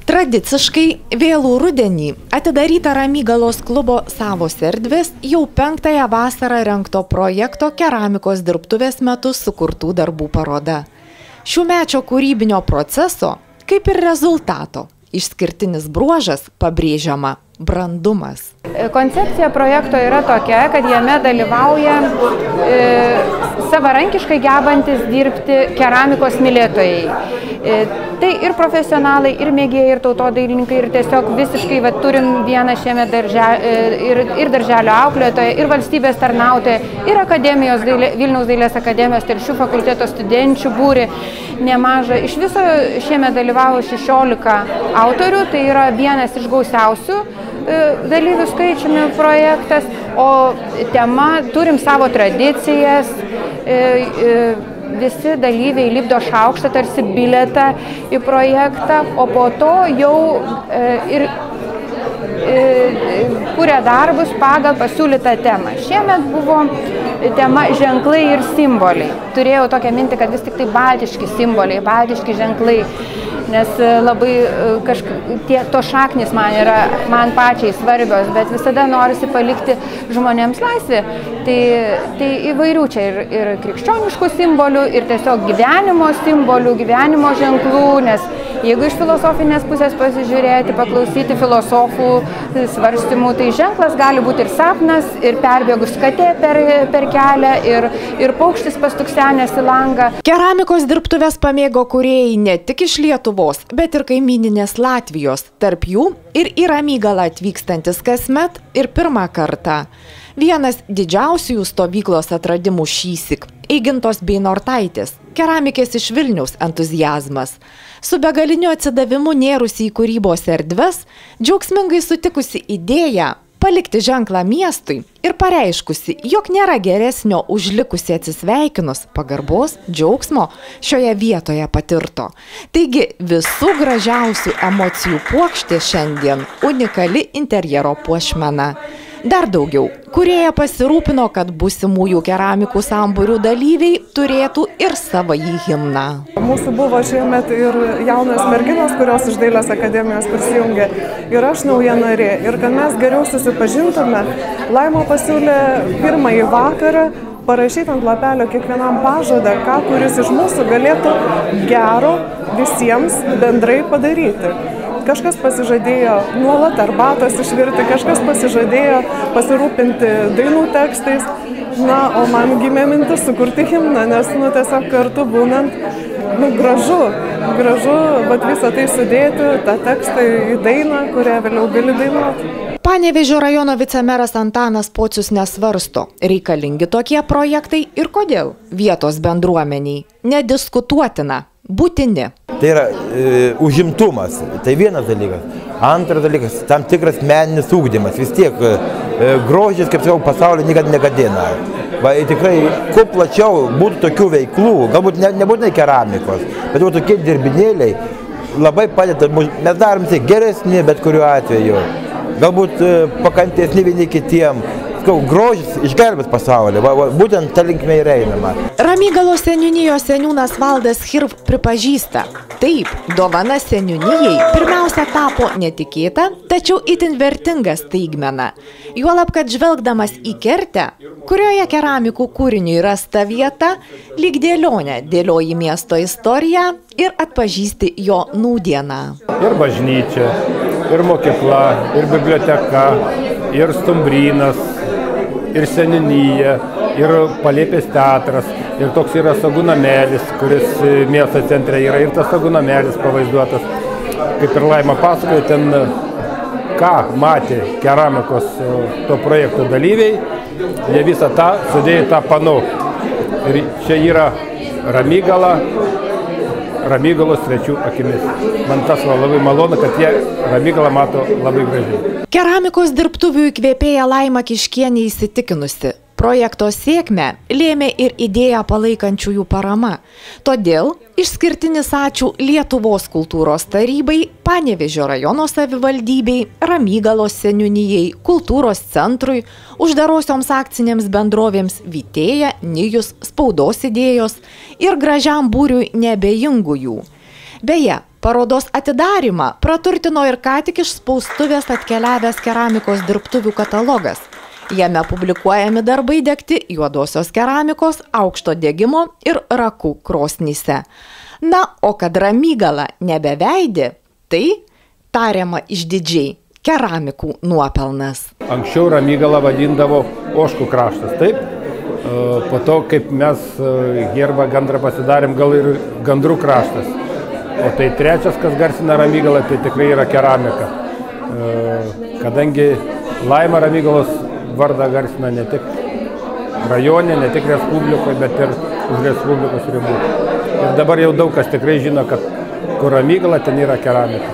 Tradiciškai vėlų rudenį atidaryta Ramygalos klubo Savos erdvės jau 5-ąją vasarą rengto projekto keramikos dirbtuvės metu sukurtų darbų paroda. Šiųmečio kūrybinio proceso, kaip ir rezultato, išskirtinis bruožas pabrėžiama brandumas. Koncepcija projekto yra tokia, kad jame dalyvauja savarankiškai gebantis dirbti keramikos mylėtojai. Tai ir profesionalai, ir mėgėjai, ir tautodailininkai, ir tiesiog visiškai turim vieną šiemet ir darželio auklėtoją, ir valstybės tarnautoją, ir akademijos, Vilniaus dailės akademijos Telšių fakulteto studenčių būrį nemažą. Iš viso šiemet dalyvavo 16 autorių, tai yra vienas iš gausiausių dalyvių skaičiumi projektas, o tema turim savo tradicijas, visi dalyviai lipdo šaukštą, tarsi bilietą į projektą, o po to jau ir kuria darbus pagal pasiūlytą temą. Šiemet buvo tema ženklai ir simboliai. Turėjau tokią mintį, kad vis tik tai baltiški simboliai, baltiški ženklai, nes labai to šaknis man pačiai svarbios, bet visada norisi palikti žmonėms laisvę. Tai įvairių čia ir krikščioniškų simbolių, ir tiesiog gyvenimo simbolių, gyvenimo ženklų, nes jeigu iš filosofinės pusės pasižiūrėti, paklausyti filosofų svarstymų, tai ženklas gali būti ir sapnas, ir perbėgus katė per kelią, ir paukštis pastuksenęs į langą. Keramikos dirbtuvės pamėgo kūrėjai ne tik iš Lietuvos, bet ir kaimyninės Latvijos, tarp jų ir į Ramygalą atvykstantis kasmet ir pirmą kartą. Vienas didžiausių jų stovyklos atradimų šįsyk – Eigintos Beinortaitės, keramikės iš Vilniaus entuziazmas. Su begaliniu atsidavimu nėrusi į kūrybos erdves, džiaugsmingai sutikusi idėją palikti ženklą miestui ir pareiškusi, jog nėra geresnio už likusi atsisveikinus pagarbos, džiaugsmo šioje vietoje patirto. Taigi visų gražiausių emocijų puokštė šiandien unikali interjero puošmena. Dar daugiau, kūrėja pasirūpino, kad būsimųjų keramikų sambūrių dalyviai turėtų ir savąjį himną. Mūsų buvo šiemet ir jaunas merginos, kurios iš Dailės akademijos prisijungė, ir aš nauja narė. Ir kad mes geriau susipažintume, Laima pasiūlė pirmąjį vakarą parašyti ant lapelio kiekvienam pažadą, ką kuris iš mūsų galėtų gero visiems bendrai padaryti. Kažkas pasižadėjo nuolat arbatos išvirti, kažkas pasižadėjo pasirūpinti dainų tekstais. Na, o man gimė mintis sukurti himną, nes tiesiog kartu būnant, gražu, visą tai sudėti, tą tekstą į dainą, kurią vėliau gali dainuoti. Panevėžio rajono vicemeras Antanas Pocius nesvarsto, reikalingi tokie projektai ir kodėl vietos bendruomeniai. Nediskutuotina, būtini. Tai yra užimtumas, tai vienas dalykas. Antras dalykas, tam tikras meninis ūkdymas. Vis tiek grožis, kaip sakau, pasaulio niekada negadina. Tikrai, kuo plačiau būtų tokių veiklų, galbūt nebūtinai keramikos, bet tokie dirbinėliai labai padeda. Mes darom tai geresni, bet kuriuo atveju. Galbūt pakantesni vieni kitiem. Grožis išgelbės pasaulį, būtent ta linkme ir einama. Ramygalos seniūnijos seniūnas Valdas Hirv pripažįsta, taip, dovana seniūnijai pirmiausia tapo netikėta, tačiau itin vertinga staigmena. Juolab, kad žvelgdamas į kertę, kurioje keramikų kūriniui rasta vieta, lyg dėlionė dėlioji miesto istoriją ir atpažįsti jo nūdieną. Ir bažnyčia, ir mokykla, ir biblioteka, ir stumbrynas, ir seniūnija, ir Palėpės teatras, ir toks yra sagų namelis, kuris miesto centre yra, ir tas sagų namelis pavaizduotas. Kaip ir Laima pasakojo, ten ką matė keramikos to projekto dalyviai, jie visą tą sudėjo tą panu. Ir čia yra Ramygala, Ramygalos svečių akimis. Man tas labai malonu, kad jie Ramygalą mato labai gražiai. Keramikos dirbtuvių įkvėpėja Laima Kiškienė įsitikinusi, projekto sėkmę lėmė ir idėją palaikančiųjų parama. Todėl išskirtinis ačiū Lietuvos kultūros tarybai, Panevėžio rajono savivaldybei, Ramygalos seniūnijai, kultūros centrui, uždarosioms akcinėms bendrovėms Vytėja, Nijus, Spaudos idėjos ir gražiam būriui neabejingųjų. Beje, Parodos atidarymą praturtino ir ką tik iš spaustuvės atkeliavęs keramikos dirbtuvių katalogas. Jame publikuojami darbai degti juodosios keramikos, aukšto degimo ir rakų krosnyse. Na, o kad Ramygala nebeveidė, tai tariama išdidžiai keramikų nuopelnas. Anksčiau Ramygalą vadindavo ožkų kraštas, taip? Po to, kaip mes herbą gandrą pasidarėm, gal ir gandrų kraštas. O tai trečias, kas garsina Ramygalą, tai tikrai yra keramika. Kadangi Laima Ramygalos vardą garsina ne tik rajone, ne tik Respublikoje, bet ir už Respublikos ribų. Ir dabar jau daug kas tikrai žino, kad kur Ramygala, ten yra keramika.